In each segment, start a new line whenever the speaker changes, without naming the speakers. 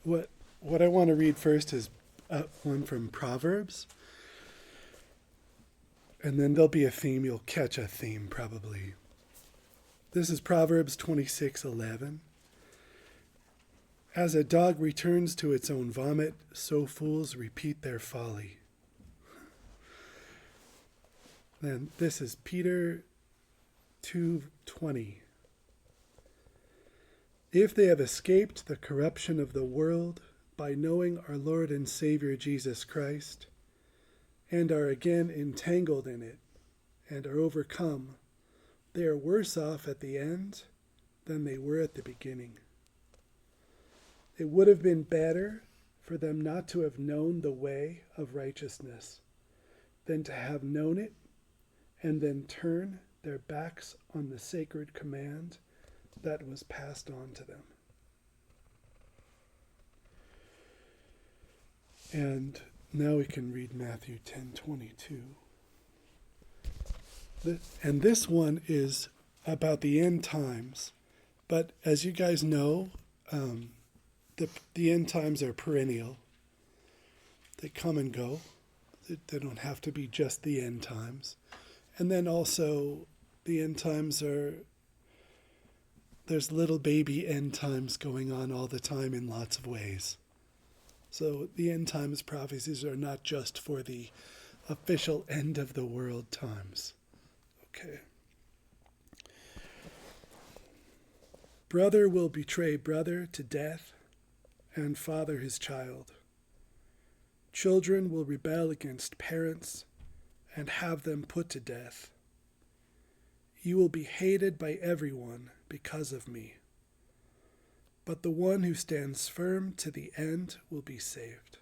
What I want to read first is one from Proverbs, and then there'll be a theme. You'll catch a theme probably. This is Proverbs 26:11. As a dog returns to its own vomit, so fools repeat their folly. Then this is Peter 2:20. If they have escaped the corruption of the world by knowing our Lord and Savior Jesus Christ, and are again entangled in it, and are overcome, they are worse off at the end than they were at the beginning. It would have been better for them not to have known the way of righteousness than to have known it and then turn their backs on the sacred command that was passed on to them. And now we can read Matthew 10:22. And this one is about the end times. But as you guys know, the end times are perennial. They come and go. They don't have to be just the end times. And then also the end times there's little baby end times going on all the time in lots of ways. So the end times prophecies are not just for the official end of the world times. Okay. Brother will betray brother to death, and father his child. Children will rebel against parents and have them put to death. You will be hated by everyone because of me. But the one who stands firm to the end will be saved.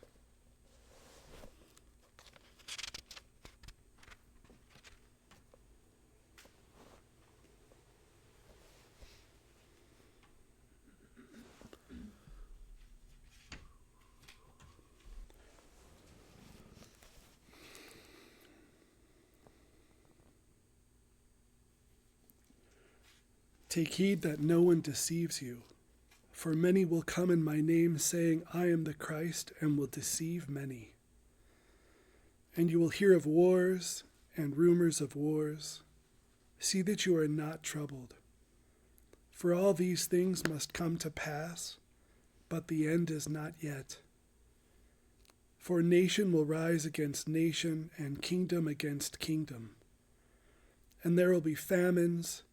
Take heed that no one deceives you. For many will come in my name, saying, I am the Christ, and will deceive many. And you will hear of wars and rumors of wars. See that you are not troubled. For all these things must come to pass, but the end is not yet. For nation will rise against nation, and kingdom against kingdom. And there will be famines,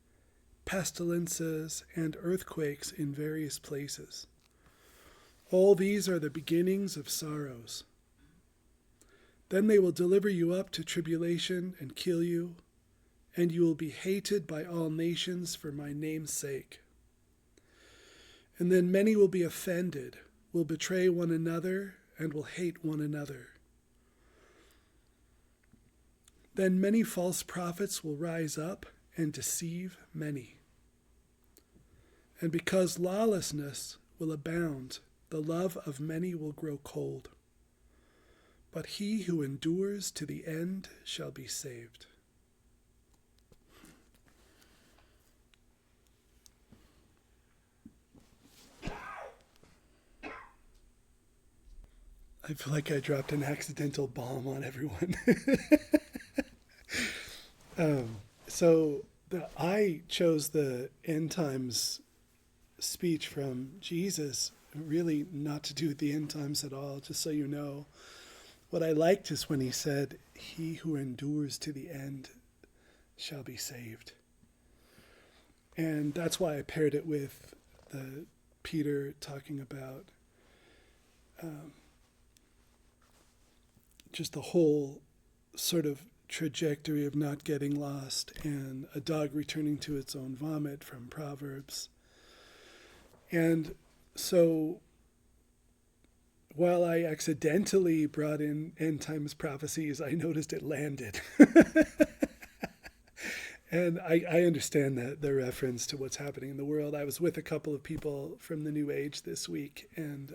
pestilences, and earthquakes in various places. All these are the beginnings of sorrows. Then they will deliver you up to tribulation and kill you, and you will be hated by all nations for my name's sake. And then many will be offended, will betray one another, and will hate one another. Then many false prophets will rise up and deceive many. And because lawlessness will abound, the love of many will grow cold. But he who endures to the end shall be saved. I feel like I dropped an accidental bomb on everyone. I chose the end times speech from Jesus, really not to do with the end times at all, just so you know. What I liked is when he said, he who endures to the end shall be saved. And that's why I paired it with the Peter talking about just the whole sort of trajectory of not getting lost, and a dog returning to its own vomit from Proverbs. And so while I accidentally brought in end times prophecies, I noticed it landed. And I understand that the reference to what's happening in the world. I was with a couple of people from the New Age this week, and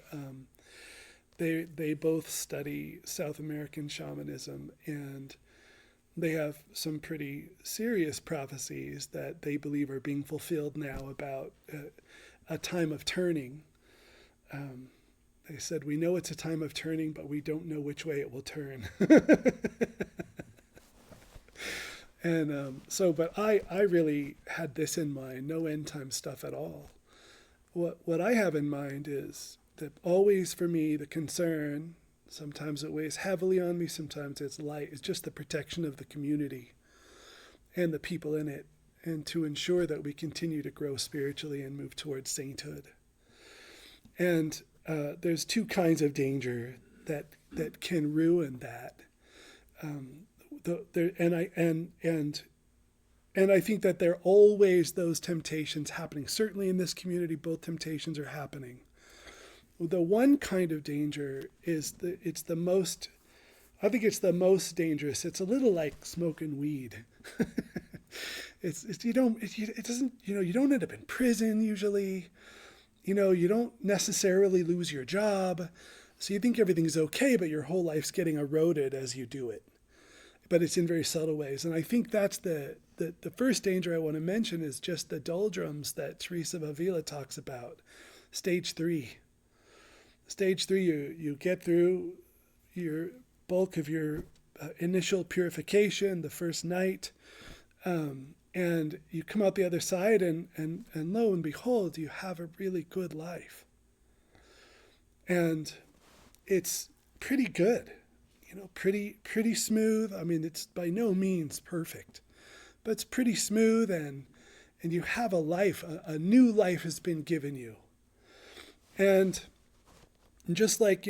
they both study South American shamanism, and they have some pretty serious prophecies that they believe are being fulfilled now about a time of turning. They said, we know it's a time of turning, but we don't know which way it will turn. And but I really had this in mind, no end time stuff at all. What I have in mind is that always for me, the concern, sometimes it weighs heavily on me, sometimes it's light, it's just the protection of the community and the people in it, and to ensure that we continue to grow spiritually and move towards sainthood. And there's two kinds of danger that can ruin that. And I think that there are always those temptations happening. Certainly in this community, both temptations are happening. The one kind of danger is it's the most dangerous. It's a little like smoking weed. You don't end up in prison usually. You don't necessarily lose your job. So you think everything's okay, but your whole life's getting eroded as you do it. But it's in very subtle ways. And I think that's the first danger I want to mention is just the doldrums that Teresa of Avila talks about. Stage 3. Stage 3, you get through your bulk of your initial purification, the first night, and you come out the other side, and lo and behold, you have a really good life. And it's pretty good. Pretty smooth. I mean, it's by no means perfect, but it's pretty smooth, and you have a life, a new life has been given you. And just like,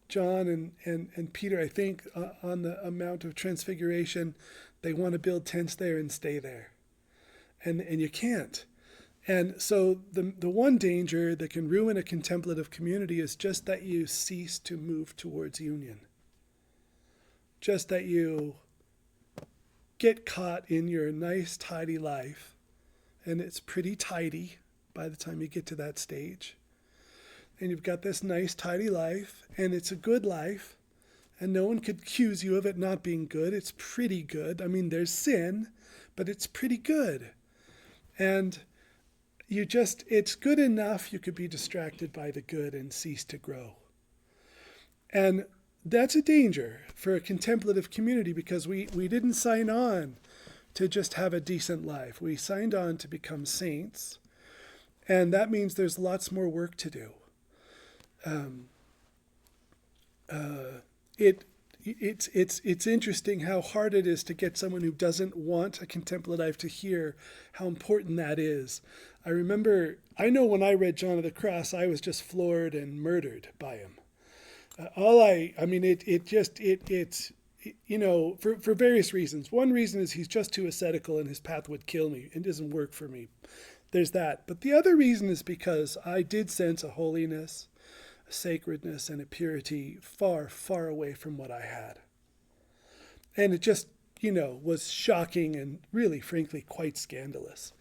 John and Peter, I think on the Mount of Transfiguration, they want to build tents there and stay there. And you can't. And so the one danger that can ruin a contemplative community is just that you cease to move towards union. Just that you get caught in your nice, tidy life, and it's pretty tidy by the time you get to that stage. And you've got this nice, tidy life, and it's a good life, and no one could accuse you of it not being good. It's pretty good. I mean, there's sin, but it's pretty good. And it's good enough you could be distracted by the good and cease to grow. And that's a danger for a contemplative community, because we didn't sign on to just have a decent life. We signed on to become saints, and that means there's lots more work to do. It's interesting how hard it is to get someone who doesn't want a contemplative life to hear how important that is. I know when I read John of the Cross, I was just floored and murdered by him. For various reasons. One reason is he's just too ascetical and his path would kill me. It doesn't work for me. There's that. But the other reason is because I did sense a holiness, a sacredness, and a purity far, far away from what I had. And it just, was shocking and really, frankly, quite scandalous.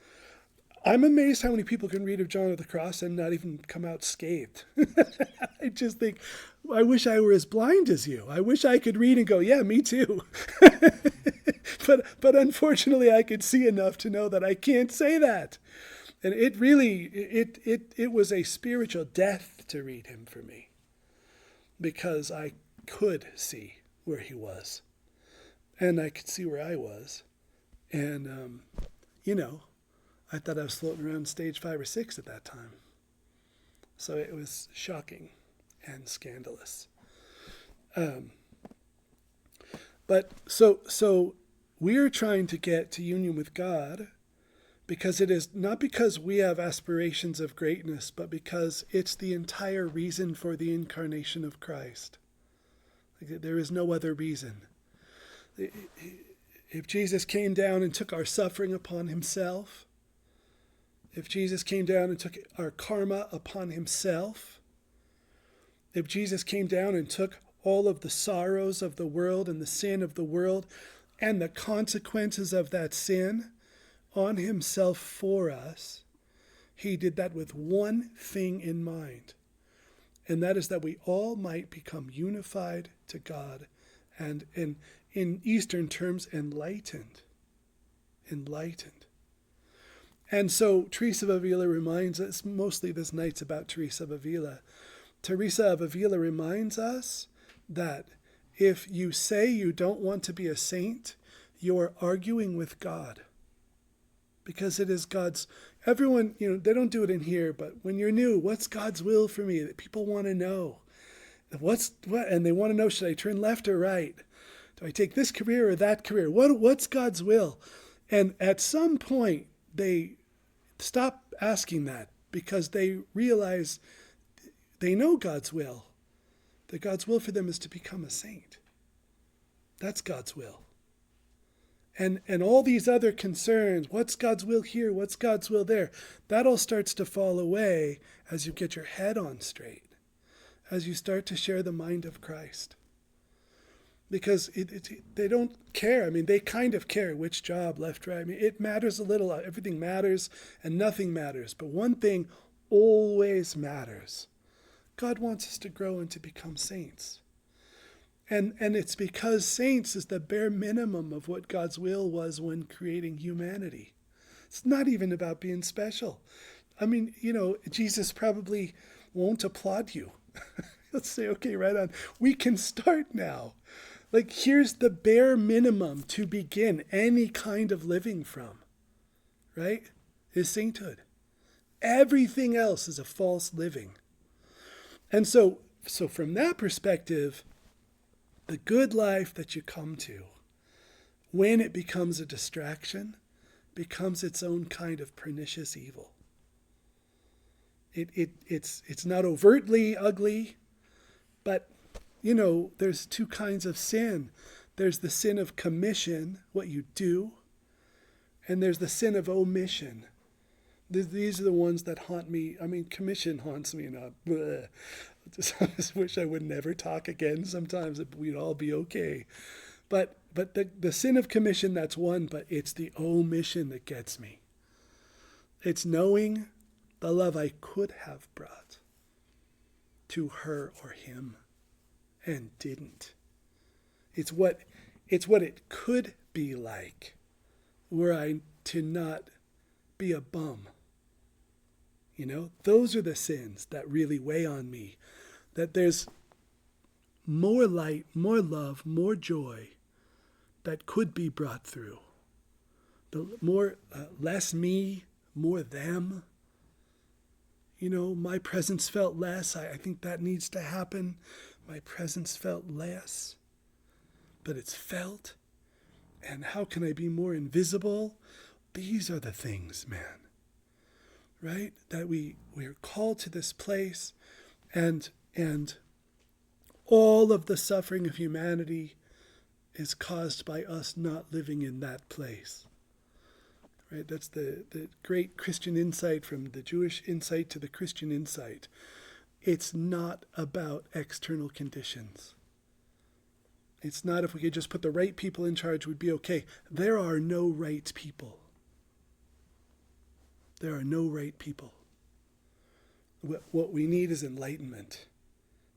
I'm amazed how many people can read of John of the Cross and not even come out scathed. I just think, I wish I were as blind as you. I wish I could read and go, yeah, me too. But unfortunately, I could see enough to know that I can't say that. And it really, it was a spiritual death to read him for me, because I could see where he was, and I could see where I was. And, I thought I was floating around stage 5 or 6 at that time. So it was shocking and scandalous. But so we're trying to get to union with God, because it is not because we have aspirations of greatness, but because it's the entire reason for the incarnation of Christ. There is no other reason. If Jesus came down and took our suffering upon himself, if Jesus came down and took our karma upon himself, if Jesus came down and took all of the sorrows of the world and the sin of the world and the consequences of that sin on himself for us, he did that with one thing in mind, and that is that we all might become unified to God and, in Eastern terms, enlightened. And so Teresa of Avila reminds us, mostly this night's about Teresa of Avila, Teresa of Avila reminds us that if you say you don't want to be a saint, you're arguing with God. Because it is God's, everyone, they don't do it in here, but when you're new, what's God's will for me? That people want to know. And they want to know, should I turn left or right? Do I take this career or that career? What's God's will? And at some point, they stop asking that because they realize they know God's will. That God's will for them is to become a saint. That's God's will. And all these other concerns, what's God's will here, what's God's will there, that all starts to fall away as you get your head on straight, as you start to share the mind of Christ. Because they don't care. I mean, they kind of care which job, left, right. I mean, it matters a little. Everything matters and nothing matters. But one thing always matters. God wants us to grow and to become saints. And it's because saints is the bare minimum of what God's will was when creating humanity. It's not even about being special. I mean, Jesus probably won't applaud you. He'll say, okay, right on. We can start now. Like, here's the bare minimum to begin any kind of living from, right? Is sainthood. Everything else is a false living. And so from that perspective, the good life that you come to, when it becomes a distraction, becomes its own kind of pernicious evil. It's not overtly ugly, but, there's two kinds of sin. There's the sin of commission, what you do, and there's the sin of omission. These are the ones that haunt me. I mean, commission haunts me, I just wish I would never talk again. Sometimes we'd all be okay. But the sin of commission, that's one, but it's the omission that gets me. It's knowing the love I could have brought to her or him and didn't. It's what it could be like were I to not be a bum. Those are the sins that really weigh on me. That there's more light, more love, more joy that could be brought through. Less me, more them. My presence felt less. I think that needs to happen. My presence felt less, but it's felt. And how can I be more invisible? These are the things, man. Right? That we're called to this place, and all of the suffering of humanity is caused by us not living in that place. Right? That's the great Christian insight, from the Jewish insight to the Christian insight. It's not about external conditions. It's not if we could just put the right people in charge, we'd be okay. There are no right people. There are no right people. What we need is enlightenment.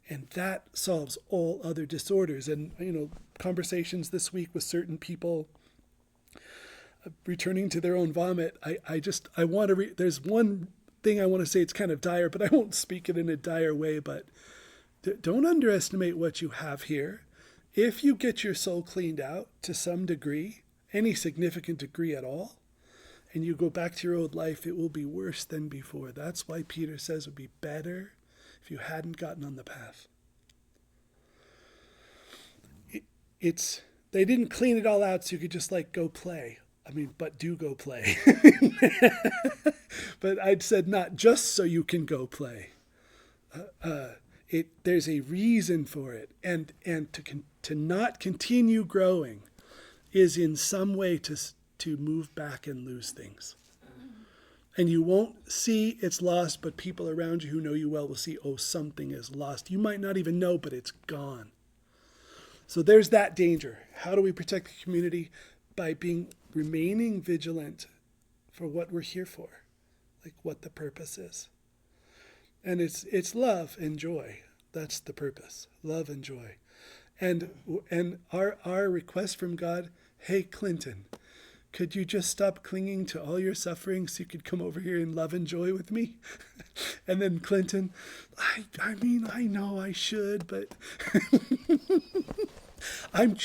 And that solves all other disorders. And, conversations this week with certain people returning to their own vomit. I want to, there's one thing I want to say, it's kind of dire, but I won't speak it in a dire way. But don't underestimate what you have here. If you get your soul cleaned out to some degree, any significant degree at all, and you go back to your old life, it will be worse than before. That's why Peter says it would be better if you hadn't gotten on the path. They didn't clean it all out so you could just go play. I mean, but do go play. But I'd said not just so you can go play. There's a reason for it. And to not continue growing is in some way to move back and lose things. And you won't see it's lost, but people around you who know you well will see, something is lost. You might not even know, but it's gone. So there's that danger. How do we protect the community? By remaining vigilant for what we're here for, what the purpose is. And it's love and joy. That's the purpose. Love and joy. And our request from God, hey, Clinton, Could you just stop clinging to all your suffering so you could come over here and love and joy with me? And then Clinton, I mean, I know I should, but I'm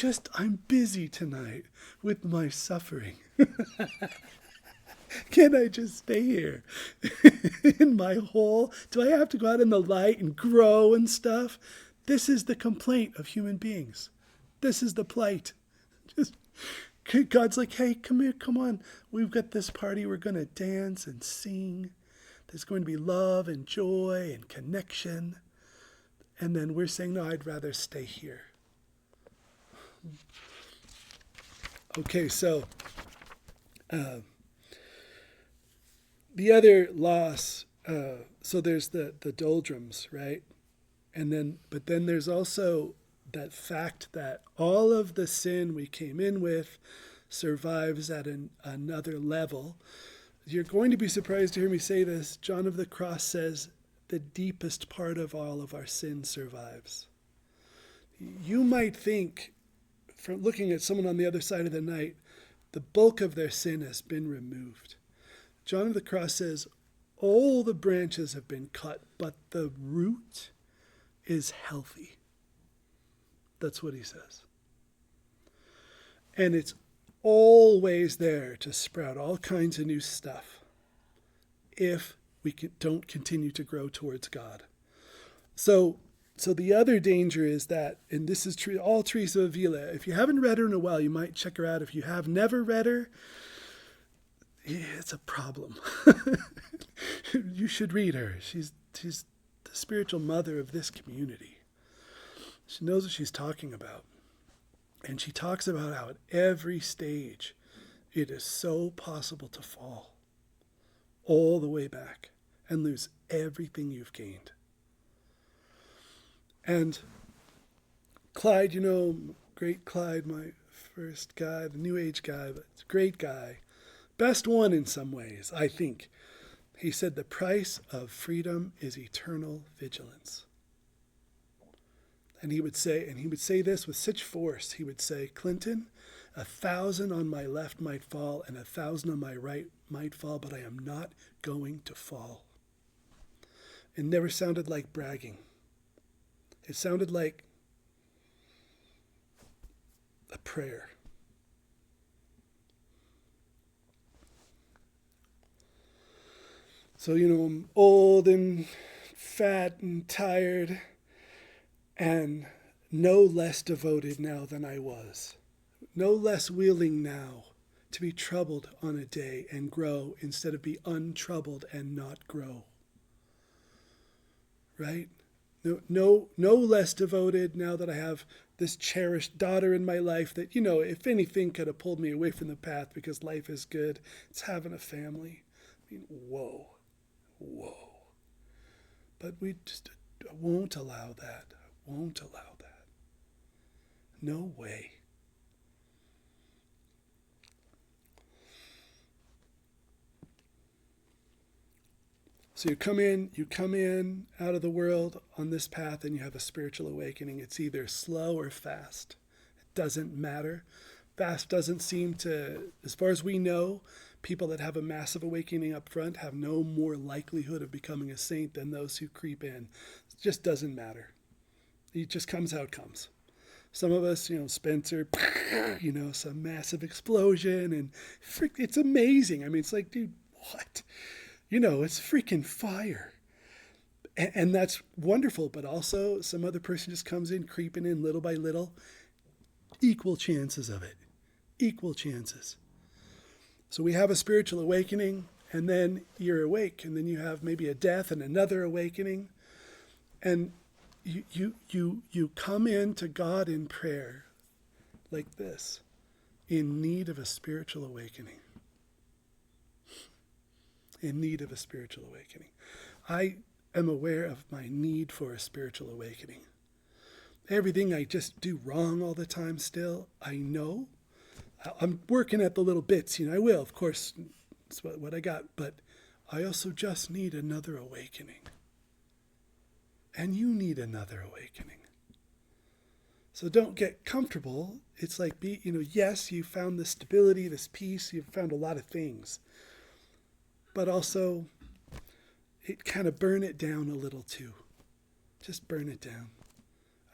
busy tonight with my suffering. Can I just stay here in my hole? Do I have to go out in the light and grow and stuff? This is the complaint of human beings. This is the plight. Just God's like, hey, come here, come on. We've got this party. We're going to dance and sing. There's going to be love and joy and connection. And then we're saying, no, I'd rather stay here. Okay, so the other loss, so there's the doldrums, right? But then there's also that fact that all of the sin we came in with survives at another level. You're going to be surprised to hear me say this. John of the Cross says the deepest part of all of our sin survives. You might think, from looking at someone on the other side of the night, the bulk of their sin has been removed. John of the Cross says all the branches have been cut, but the root is healthy. That's what he says. And it's always there to sprout all kinds of new stuff if we don't continue to grow towards God. So the other danger is that, and this is true, all Teresa of Avila, if you haven't read her in a while, you might check her out. If you have never read her, it's a problem. You should read her. She's the spiritual mother of this community. She knows what she's talking about. And she talks about how at every stage it is so possible to fall all the way back and lose everything you've gained. And Clyde, great Clyde, my first guy, the New Age guy, but great guy. Best one in some ways, I think. He said the price of freedom is eternal vigilance. And he would say this with such force. He would say, Clinton, 1,000 on my left might fall and 1,000 on my right might fall, but I am not going to fall. It never sounded like bragging. It sounded like a prayer. So, I'm old and fat and tired and no less devoted now than I was. No less willing now to be troubled on a day and grow instead of be untroubled and not grow. Right? No less devoted now that I have this cherished daughter in my life that, if anything could have pulled me away from the path because life is good, it's having a family. I mean, whoa. But we just won't allow that. No way. So you come in out of the world on this path and you have a spiritual awakening. It's either slow or fast. It doesn't matter. Fast doesn't seem to, as far as we know, people that have a massive awakening up front have no more likelihood of becoming a saint than those who creep in. It just doesn't matter. It just comes how it comes. Some of us, Spencer, some massive explosion and it's amazing. I mean, it's like, dude, what? It's freaking fire. And that's wonderful, but also some other person just comes in, creeping in little by little. Equal chances of it. Equal chances. So we have a spiritual awakening, and then you're awake, and then you have maybe a death and another awakening. And you come into God in prayer like this, in need of a spiritual awakening. In need of a spiritual awakening. I am aware of my need for a spiritual awakening. Everything I just do wrong all the time still, I know. I'm working at the little bits, I will, of course, it's what I got, but I also just need another awakening. And you need another awakening. So don't get comfortable. It's like, yes, you found this stability, this peace, you've found a lot of things. But also, it kind of burn it down a little too. Just burn it down.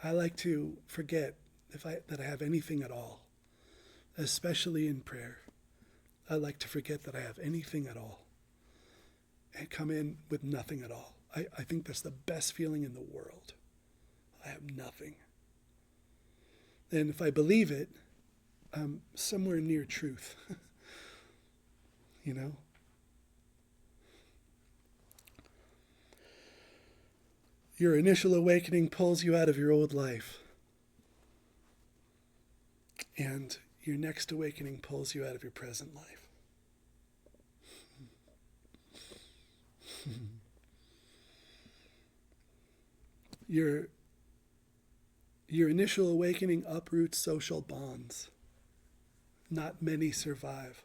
I like to forget that I have anything at all, especially in prayer. I like to forget that I have anything at all and come in with nothing at all. I think that's the best feeling in the world. I have nothing. And if I believe it, I'm somewhere near truth. you know? Your initial awakening pulls you out of your old life. And your next awakening pulls you out of your present life. Your initial awakening uproots social bonds. Not many survive.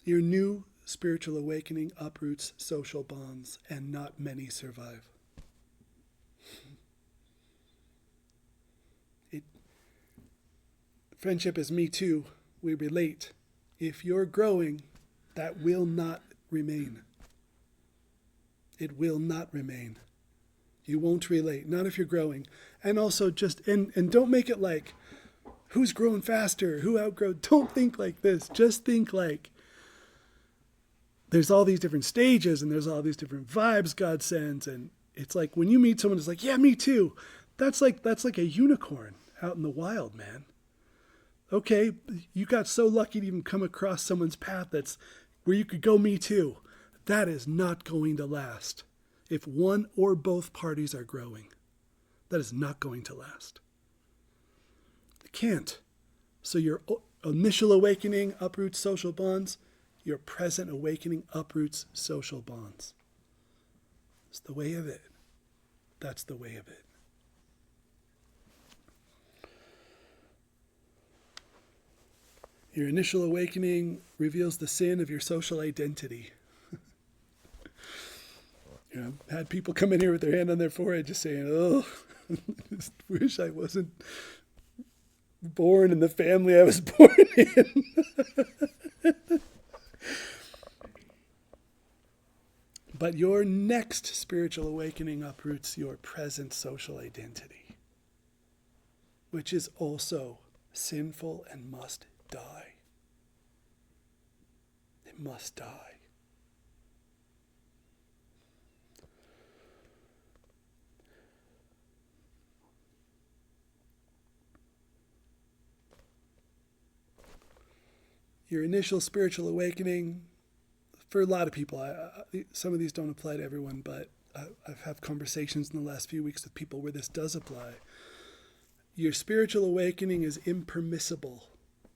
Your new spiritual awakening uproots social bonds, and not many survive. Friendship is me too. We relate. If you're growing, that will not remain. It will not remain. You won't relate, not if you're growing. And also and don't make it like, who's growing faster? Who outgrow? Don't think like this. Just think like, there's all these different stages and there's all these different vibes God sends. And it's like when you meet someone who's like, yeah, me too. That's like a unicorn out in the wild, man. Okay, you got so lucky to even come across someone's path that's where you could go, me too. That is not going to last. If one or both parties are growing, that is not going to last. It can't. So your initial awakening uproots social bonds. Your present awakening uproots social bonds. It's the way of it. That's the way of it. Your initial awakening reveals the sin of your social identity. Had people come in here with their hand on their forehead just saying, oh, just wish I wasn't born in the family I was born in. But your next spiritual awakening uproots your present social identity, which is also sinful and must die. It must die. Your initial spiritual awakening, for a lot of people, some of these don't apply to everyone, but I've had conversations in the last few weeks with people where this does apply. Your spiritual awakening is impermissible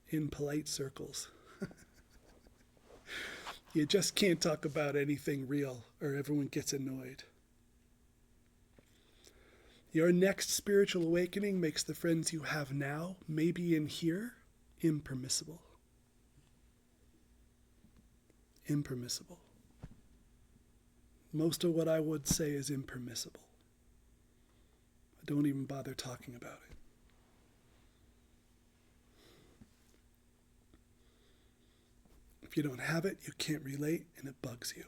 in polite circles. You just can't talk about anything real or everyone gets annoyed. Your next spiritual awakening makes the friends you have now, maybe in here, impermissible. Impermissible. Most of what I would say is impermissible. I don't even bother talking about it. If you don't have it, you can't relate, and it bugs you.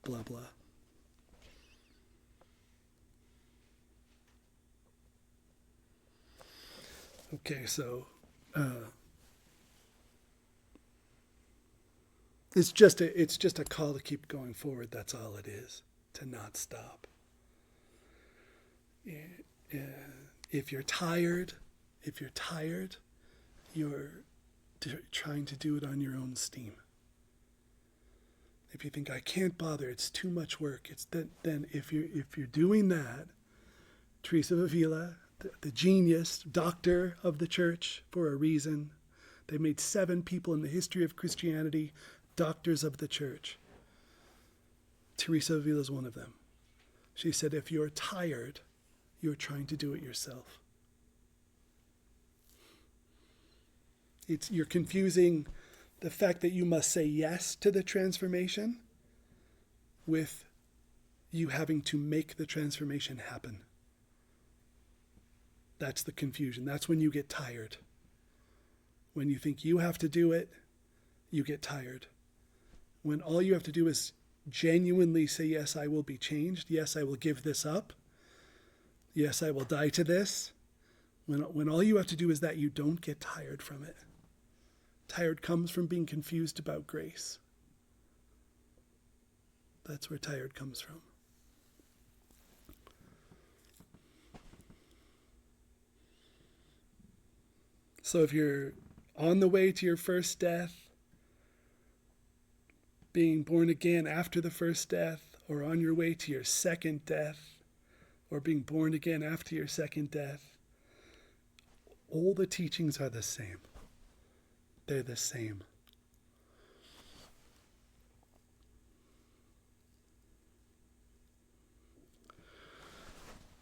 Blah, blah. Okay, so it's just a call to keep going forward. That's all it is, to not stop. If you're tired, you're trying to do it on your own steam. If you think I can't bother, it's too much work. Then if you're doing that, Teresa of Avila, the genius doctor of the church for a reason. They made 7 people in the history of Christianity doctors of the church. Teresa of Avila is one of them. She said, if you're tired, you're trying to do it yourself. You're confusing the fact that you must say yes to the transformation with you having to make the transformation happen. That's the confusion. That's when you get tired. When you think you have to do it, you get tired. When all you have to do is genuinely say, yes, I will be changed. Yes, I will give this up. Yes, I will die to this. When all you have to do is that, you don't get tired from it. Tired comes from being confused about grace. That's where tired comes from. So if you're on the way to your first death, being born again after the first death, or on your way to your second death, or being born again after your second death, all the teachings are the same. They're the same.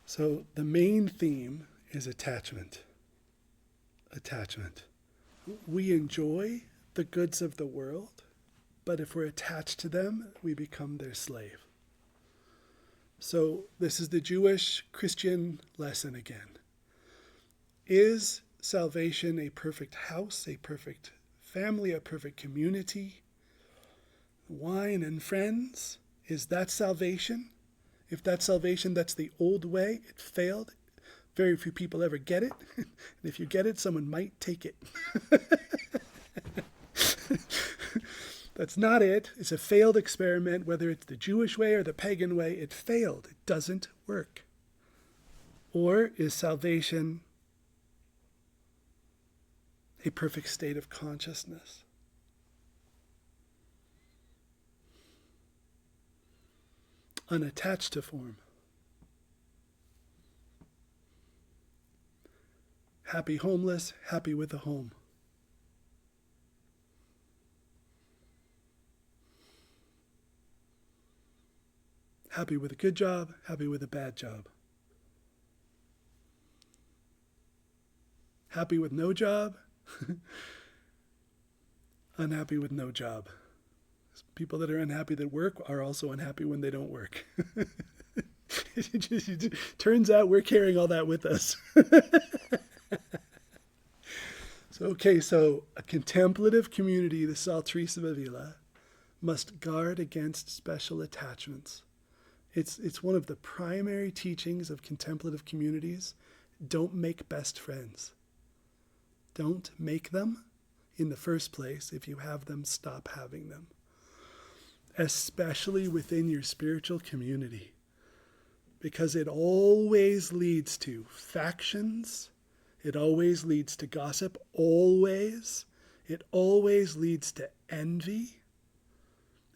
So the main theme is attachment. Attachment. We enjoy the goods of the world, but if we're attached to them, we become their slave. So this is the Jewish Christian lesson again. Is salvation a perfect house, a perfect family, a perfect community? Wine and friends? Is that salvation? If that's salvation, that's the old way. It failed. Very few people ever get it. And if you get it, someone might take it. That's not it. It's a failed experiment, whether it's the Jewish way or the pagan way. It failed. It doesn't work. Or is salvation a perfect state of consciousness? Unattached to form. Happy homeless, happy with a home. Happy with a good job, happy with a bad job. Happy with no job, unhappy with no job. People that are unhappy that work are also unhappy when they don't work. It turns out we're carrying all that with us. So a contemplative community, the Sal Teresa of Avila, must guard against special attachments. It's one of the primary teachings of contemplative communities. Don't make best friends. Don't make them in the first place. If you have them, stop having them. Especially within your spiritual community. Because it always leads to factions. It always leads to gossip. Always. It always leads to envy.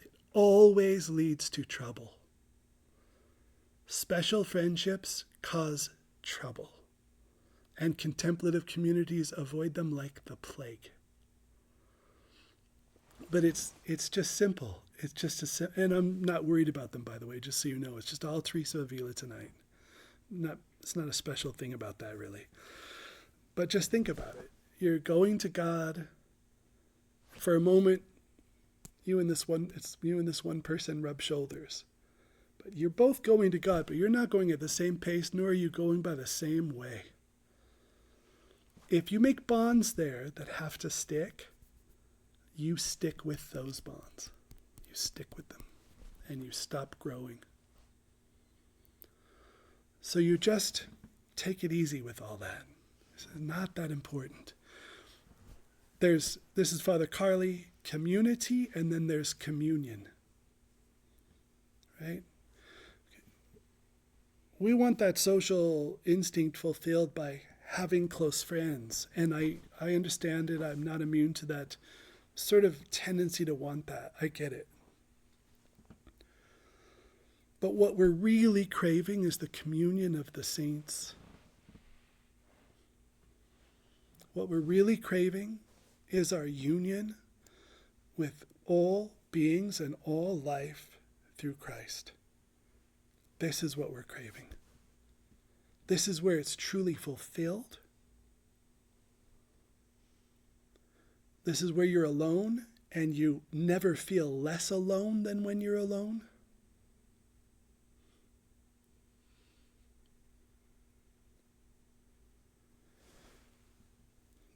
It always leads to trouble. Special friendships cause trouble. And contemplative communities avoid them like the plague. But it's just simple. It's just and I'm not worried about them, by the way, just so you know. It's just all Teresa of Avila tonight. It's not a special thing about that, really. But just think about it. You're going to God for a moment. You and this one person rub shoulders. But you're both going to God, but you're not going at the same pace, nor are you going by the same way. If you make bonds there that have to stick, you stick with those bonds. You stick with them, and you stop growing. So you just take it easy with all that. It's not that important. This is Father Carly, community, and then there's communion. Right? We want that social instinct fulfilled by having close friends. And I understand it. I'm not immune to that sort of tendency to want that. I get it. But what we're really craving is the communion of the saints. What we're really craving is our union with all beings and all life through Christ. This is what we're craving. This is where it's truly fulfilled. This is where you're alone and you never feel less alone than when you're alone.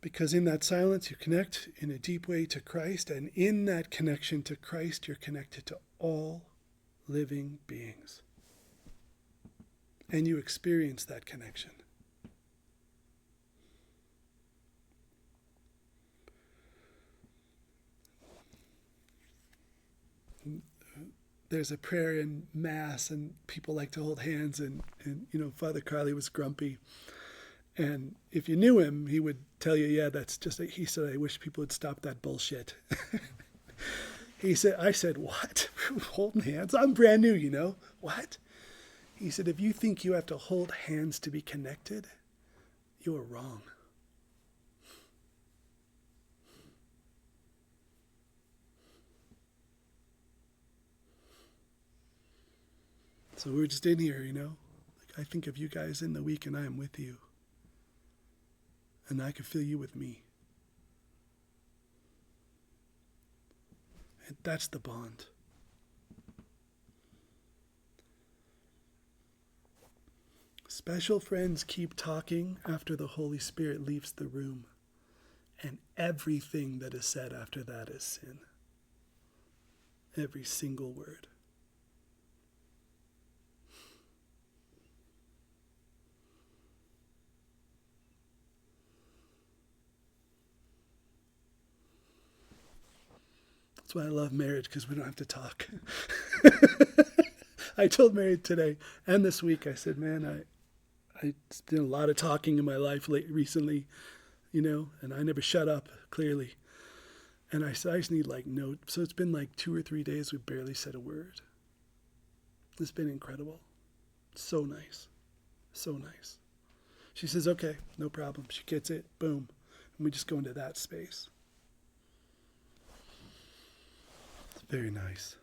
Because in that silence, you connect in a deep way to Christ, and in that connection to Christ, you're connected to all living beings. And you experience that connection. There's a prayer in Mass, and people like to hold hands, and Father Carley was grumpy. And if you knew him, he would tell you, yeah, that's just, he said, I wish people would stop that bullshit. I said, what? Holding hands? I'm brand new, What? He said, if you think you have to hold hands to be connected, you are wrong. So we're just in here, I think of you guys in the week, and I am with you. And I can feel you with me. And that's the bond. Special friends keep talking after the Holy Spirit leaves the room. And everything that is said after that is sin. Every single word. That's why I love marriage, because we don't have to talk. I told Mary today and this week, I said, man, I did a lot of talking in my life recently, and I never shut up, clearly. And I said, I just need notes. So it's been 2 or 3 days we barely said a word. It's been incredible. So nice. So nice. She says, okay, no problem. She gets it. Boom. And we just go into that space. Very nice.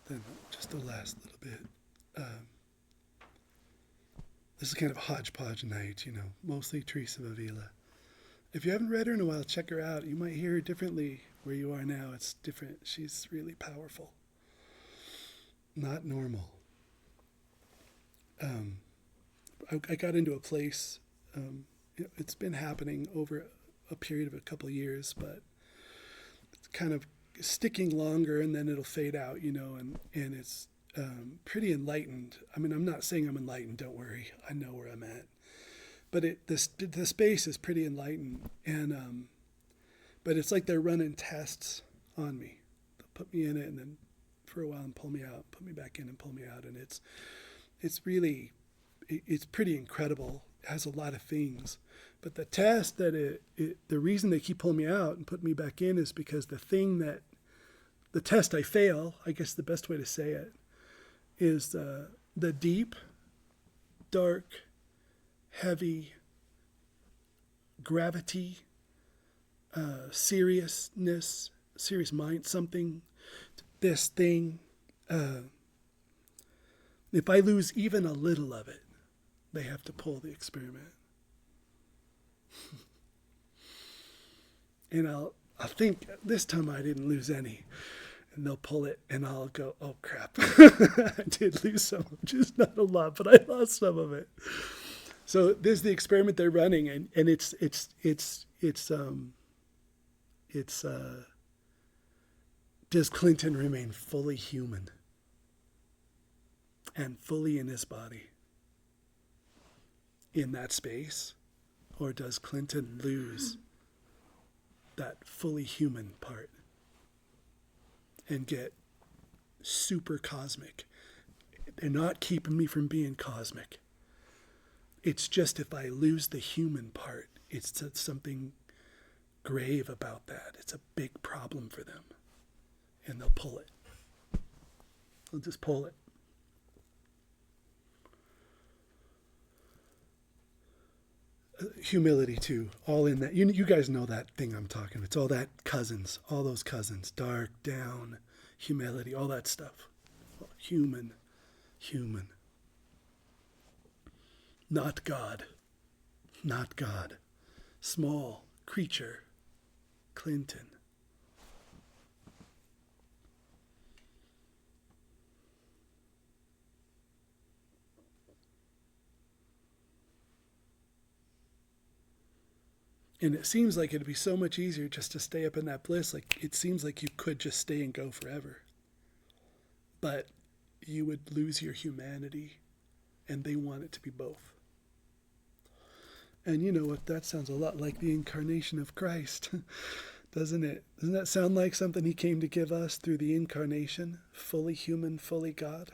Then just the last little bit. This is kind of a hodgepodge night, mostly Teresa of Avila. If you haven't read her in a while, check her out. You might hear her differently where you are now. It's different. She's really powerful. Not normal. I got into a place, it's been happening over a period of a couple of years, but it's kind of sticking longer, and then it'll fade out, and it's pretty enlightened. I mean, I'm not saying I'm enlightened, don't worry. I know where I'm at. But the space is pretty enlightened, and but it's like they're running tests on me. They'll put me in it, and then for a while and pull me out, put me back in and pull me out, and it's pretty incredible. It has a lot of things, but the test the reason they keep pulling me out and putting me back in is because the test I fail, I guess the best way to say it, is the deep, dark, heavy gravity, seriousness, serious mind, something, this thing. If I lose even a little of it, they have to pull the experiment. And I think this time I didn't lose any. And they'll pull it, and I'll go, oh crap. I did lose some, just not a lot, but I lost some of it. So this is the experiment they're running, and it's does Clinton remain fully human and fully in his body in that space, or does Clinton lose that fully human part and get super cosmic? They're not keeping me from being cosmic. It's just if I lose the human part, it's something grave about that. It's a big problem for them. And they'll pull it. They'll just pull it. Humility too, all in that. You guys know that thing I'm talking about. It's all that cousins, all those cousins, dark, down, humility, all that stuff. Human. Not God. Small creature. Clinton. And it seems like it'd be so much easier just to stay up in that bliss. Like, it seems like you could just stay and go forever. But you would lose your humanity, and they want it to be both. And you know what? That sounds a lot like the incarnation of Christ, doesn't it? Doesn't that sound like something he came to give us through the incarnation? Fully human, fully God.